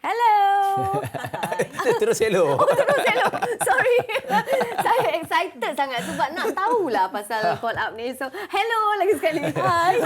Hello. Terus hello. Terus hello. Sorry. Saya excited sangat sebab nak tahulah pasal call up ni. So, hello lagi sekali. Hai.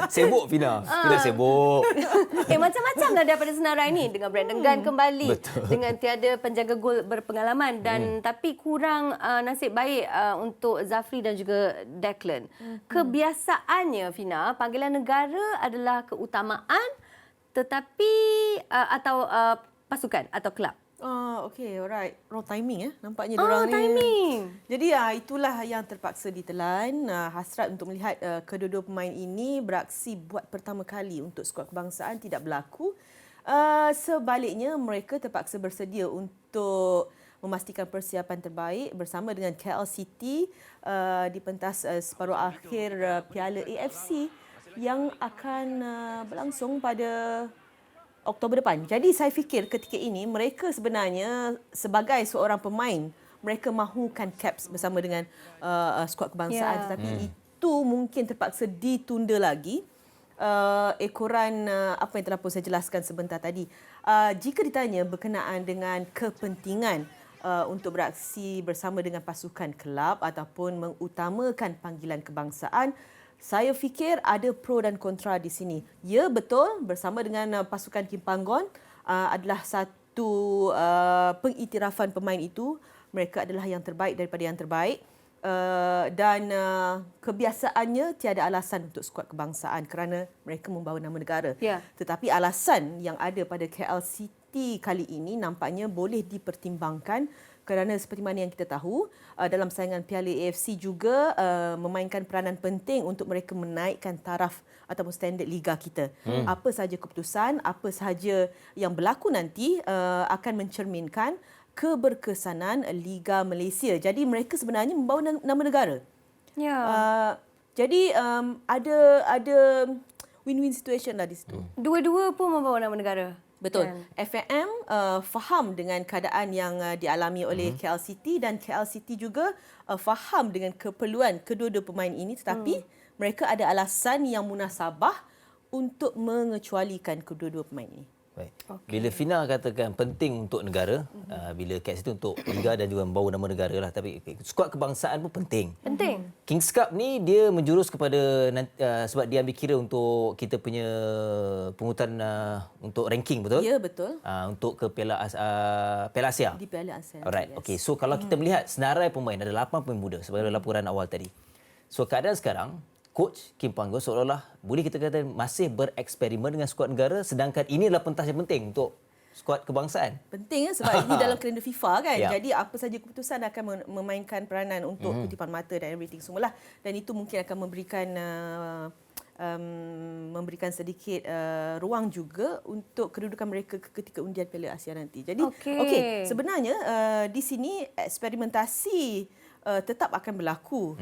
Sibuk Fina. Kita sibuk. Macam-macam dah daripada senarai ni dengan Brandon Gunn kembali. Betul. Dengan tiada penjaga gol berpengalaman dan tapi kurang nasib baik untuk Zafri dan juga Declan. Kebiasaannya Fina, panggilan negara adalah keutamaan tetapi atau pasukan atau kelab. Okey, alright. Wrong timing nampaknya diorang ni. Timing. Jadi itulah yang terpaksa ditelan. Hasrat untuk melihat kedua-dua pemain ini beraksi buat pertama kali untuk skuad kebangsaan tidak berlaku. Sebaliknya mereka terpaksa bersedia untuk memastikan persiapan terbaik bersama dengan KL City di pentas separuh akhir Piala AFC yang akan berlangsung pada Oktober depan. Jadi saya fikir ketika ini mereka sebenarnya sebagai seorang pemain mereka mahukan caps bersama dengan skuad kebangsaan tetapi itu mungkin terpaksa ditunda lagi. Ekoran apa yang telah pun saya jelaskan sebentar tadi. Jika ditanya berkenaan dengan kepentingan untuk beraksi bersama dengan pasukan kelab ataupun mengutamakan panggilan kebangsaan, saya fikir ada pro dan kontra di sini. Ya, betul, bersama dengan pasukan Kim Panggon adalah satu pengiktirafan pemain itu. Mereka adalah yang terbaik daripada yang terbaik. Dan kebiasaannya tiada alasan untuk skuad kebangsaan kerana mereka membawa nama negara. Ya. Tetapi alasan yang ada pada KL City kali ini nampaknya boleh dipertimbangkan kerana seperti mana yang kita tahu dalam saingan Piala AFC juga memainkan peranan penting untuk mereka menaikkan taraf ataupun standard liga kita. Apa sahaja keputusan, apa sahaja yang berlaku nanti akan mencerminkan keberkesanan Liga Malaysia. Jadi mereka sebenarnya membawa nama negara. Ya. Jadi ada win-win situation lah di situ. Dua-dua pun membawa nama negara. Betul. Kan? FAM faham dengan keadaan yang dialami oleh KL City dan KL City juga faham dengan keperluan kedua-dua pemain ini tetapi mereka ada alasan yang munasabah untuk mengecualikan kedua-dua pemain ini. Baik. Bila Fina katakan penting untuk negara, bila kat situ untuk liga dan juga membawa nama negara lah. Tapi skuad kebangsaan pun penting. Penting. Kings Cup ni dia menjurus kepada sebab dia ambil kira untuk kita punya pungutan untuk ranking, betul? Ya, betul. Untuk ke Piala Asia. Di Piala Asia. Alright. Yes. Okey. So kalau kita melihat senarai pemain ada 8 pemain muda sebagai laporan awal tadi. So keadaan sekarang Coach Kim Panggon seolah-olah boleh kita kata masih bereksperimen dengan skuad negara sedangkan ini adalah pentas yang penting untuk skuad kebangsaan. Penting sebab ini dalam kalender FIFA kan. Ya. Jadi apa saja keputusan akan memainkan peranan untuk kutipan mata dan everything semualah. Dan itu mungkin akan memberikan sedikit ruang juga untuk kedudukan mereka ketika undian Piala Asia nanti. Jadi okey, sebenarnya di sini eksperimentasi tetap akan berlaku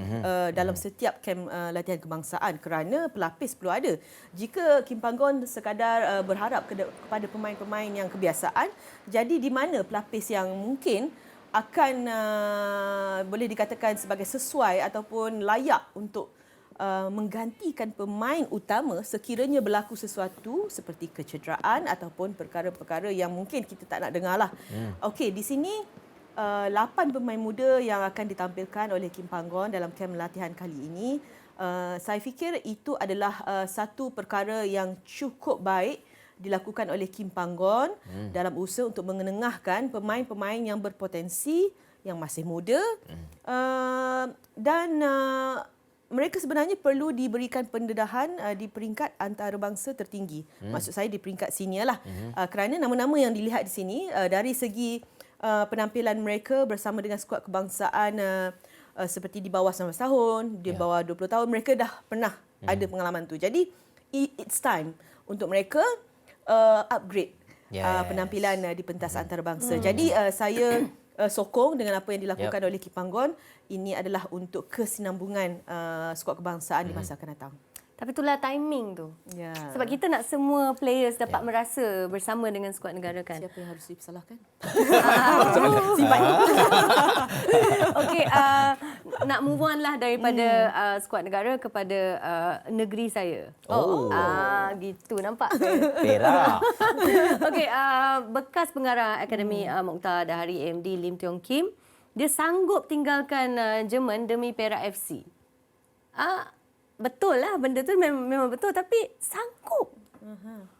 dalam setiap kem latihan kebangsaan kerana pelapis perlu ada. Jika Kim Panggon sekadar berharap kepada pemain-pemain yang kebiasaan, jadi di mana pelapis yang mungkin akan boleh dikatakan sebagai sesuai ataupun layak untuk menggantikan pemain utama sekiranya berlaku sesuatu seperti kecederaan ataupun perkara-perkara yang mungkin kita tak nak dengarlah. Okey, di sini 8 pemain muda yang akan ditampilkan oleh Kim Panggon dalam kem latihan kali ini. Saya fikir itu adalah satu perkara yang cukup baik dilakukan oleh Kim Panggon dalam usaha untuk mengenengahkan pemain-pemain yang berpotensi, yang masih muda dan mereka sebenarnya perlu diberikan pendedahan di peringkat antarabangsa tertinggi. Maksud saya di peringkat senior lah. Kerana nama-nama yang dilihat di sini dari segi penampilan mereka bersama dengan skuad kebangsaan seperti di bawah 19 tahun, di bawah 20 tahun, mereka dah pernah ada pengalaman tu. Jadi it's time untuk mereka upgrade penampilan di pentas antarabangsa. Jadi saya sokong dengan apa yang dilakukan oleh Kim Panggon. Ini adalah untuk kesinambungan skuad kebangsaan di masa akan datang. Tapi itulah timing tu. Ya. Sebab kita nak semua players dapat merasa bersama dengan skuad negara kan. Siapa yang harus dipersalahkan? Okey, nak move on lah daripada skuad negara kepada negeri saya. Gitu nampak. Perak. Okey, bekas pengarah Akademi Mokhtar Dahari AMD Lim Tiong Kim, dia sanggup tinggalkan Jerman demi Perak FC. Betul lah, benda tu memang betul, tapi sanggup.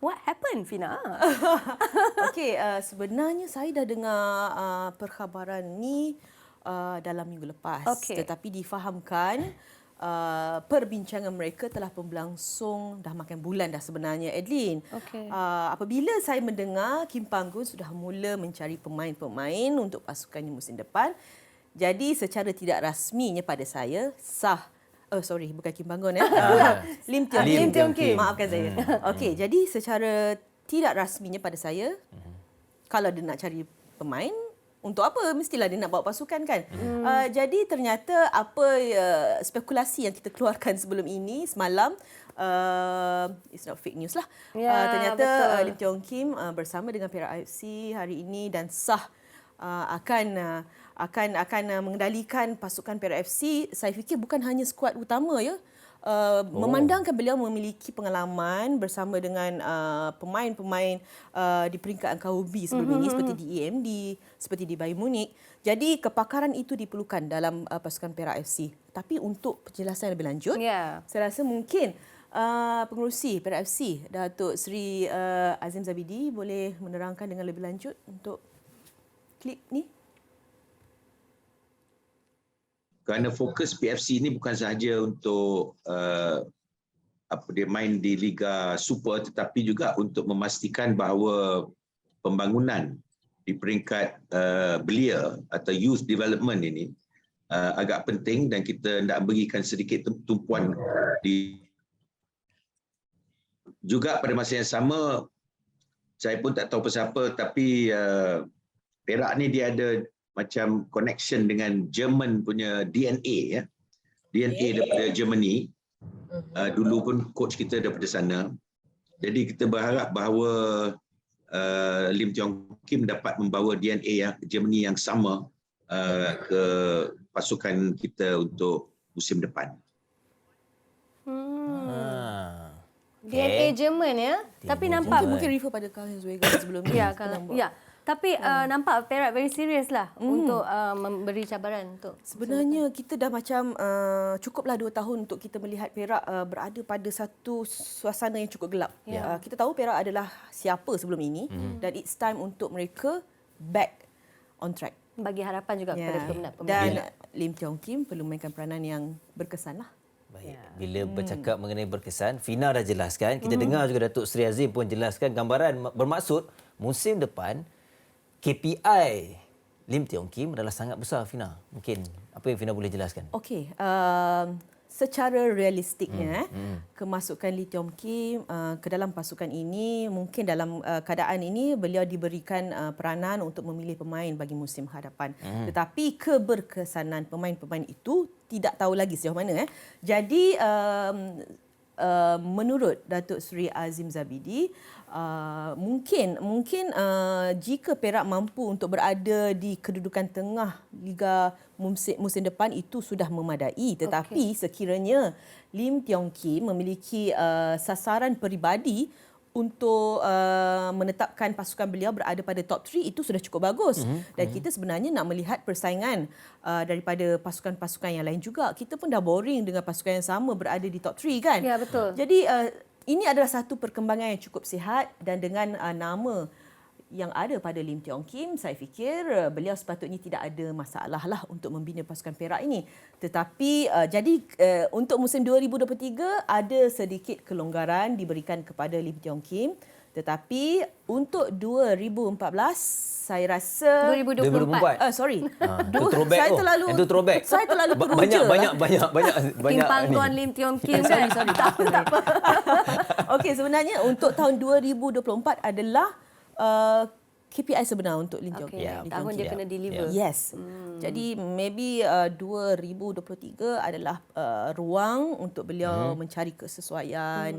What happened, Fina? Okey, sebenarnya saya dah dengar perkhabaran ni dalam minggu lepas. Okey. Tetapi difahamkan perbincangan mereka telah berlangsung dah makan bulan dah sebenarnya, Adeline. Okey. Apabila saya mendengar Kim Panggun sudah mula mencari pemain-pemain untuk pasukannya musim depan, jadi secara tidak rasminya pada saya bukan Kim Panggun Lim Tiong Kim. Maafkan saya. Okey, jadi secara tidak rasminya pada saya, kalau dia nak cari pemain, untuk apa? Mestilah dia nak bawa pasukan kan. Jadi ternyata spekulasi yang kita keluarkan sebelum ini semalam, it's not fake news lah. Ya, Ternyata betul. Lim Tiong Kim bersama dengan Perak FC hari ini dan sah akan mengendalikan pasukan Perak FC. Saya fikir bukan hanya skuad utama ya. Memandangkan beliau memiliki pengalaman bersama dengan pemain-pemain di peringkat angka hobi sebelum ini seperti di EMD, seperti di Bayern Munich. Jadi kepakaran itu diperlukan dalam pasukan Perak FC. Tapi untuk penjelasan lebih lanjut, saya rasa mungkin pengerusi Perak FC Datuk Seri Azim Zabidi boleh menerangkan dengan lebih lanjut untuk klip ni. Kerana fokus PFC ini bukan sahaja untuk dia main di Liga Super, tetapi juga untuk memastikan bahawa pembangunan di peringkat belia atau youth development ini agak penting dan kita nak berikan sedikit tumpuan juga pada masa yang sama. Saya pun tak tahu siapa, tapi Perak ni dia ada macam connection dengan Jerman punya DNA ya. DNA daripada Germany. Dulu pun coach kita daripada sana. Jadi kita berharap bahawa Lim Tiong Kim dapat membawa DNA yang Germany yang sama ke pasukan kita untuk musim depan. DNA Jerman ya. Tapi nampak Mungkin refer pada Karl-Heinz Wenger sebelum ni. Tapi nampak Perak very serious lah untuk memberi cabaran untuk. Sebenarnya kita dah macam cukuplah 2 tahun untuk kita melihat Perak berada pada satu suasana yang cukup gelap. Kita tahu Perak adalah siapa sebelum ini dan it's time untuk mereka back on track. Bagi harapan juga kepada peminat-peminat. Dan Lim Tiong Kim perlu mainkan peranan yang berkesan lah. Baik. Bila bercakap mengenai berkesan, Fina dah jelaskan. Kita dengar juga Datuk Seri Azim pun jelaskan gambaran bermaksud musim depan KPI Lim Tiong Kim adalah sangat besar, Fina. Mungkin apa yang Fina boleh jelaskan? Okey, secara realistiknya kemasukan Lim Tiong Kim ke dalam pasukan ini, mungkin dalam keadaan ini beliau diberikan peranan untuk memilih pemain bagi musim hadapan. Tetapi keberkesanan pemain-pemain itu tidak tahu lagi sejauh mana. Jadi menurut Datuk Seri Azim Zabidi, mungkin jika Perak mampu untuk berada di kedudukan tengah Liga musim depan itu sudah memadai. Tetapi sekiranya Lim Tiong Kim memiliki sasaran peribadi untuk menetapkan pasukan beliau berada pada top 3, itu sudah cukup bagus. Dan kita sebenarnya nak melihat persaingan daripada pasukan-pasukan yang lain juga. Kita pun dah boring dengan pasukan yang sama berada di top 3 kan. Ya, betul. Jadi ini adalah satu perkembangan yang cukup sihat dan dengan nama yang ada pada Lim Tiong Kim, saya fikir beliau sepatutnya tidak ada masalah lah untuk membina pasukan Perak ini. Tetapi untuk musim 2023 ada sedikit kelonggaran diberikan kepada Lim Tiong Kim. Tetapi untuk 2014 saya rasa 2024. Throwback. Itu throwback. Saya terlalu teruja. Banyak Kim Panggon Lim Tiong Kim kan. Sorry. Tak apa. Okey, sebenarnya untuk tahun 2024 adalah KPI sebenar untuk Lim Tiong Kim. Tahun dia kena deliver. Yes. Jadi maybe 2023 adalah ruang untuk beliau mencari kesesuaian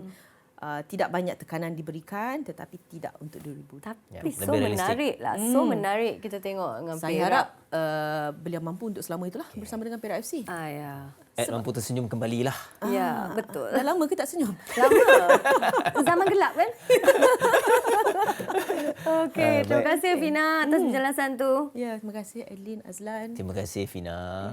tidak banyak tekanan diberikan tetapi tidak untuk 2000. Tapi Ya, so lebih realistik. menarik lah. So menarik kita tengok dengan Saya Perak. harap beliau mampu untuk selama itulah bersama dengan Perak FC. Ya. Ed mampu tersenyum kembali lah. Ya, betul. Dah lama ke tak senyum? Lama. Zaman gelap kan? Okey, terima baik. kasih Fina atas penjelasan tu. Ya, terima kasih Adeline, Azlan. Terima kasih Fina.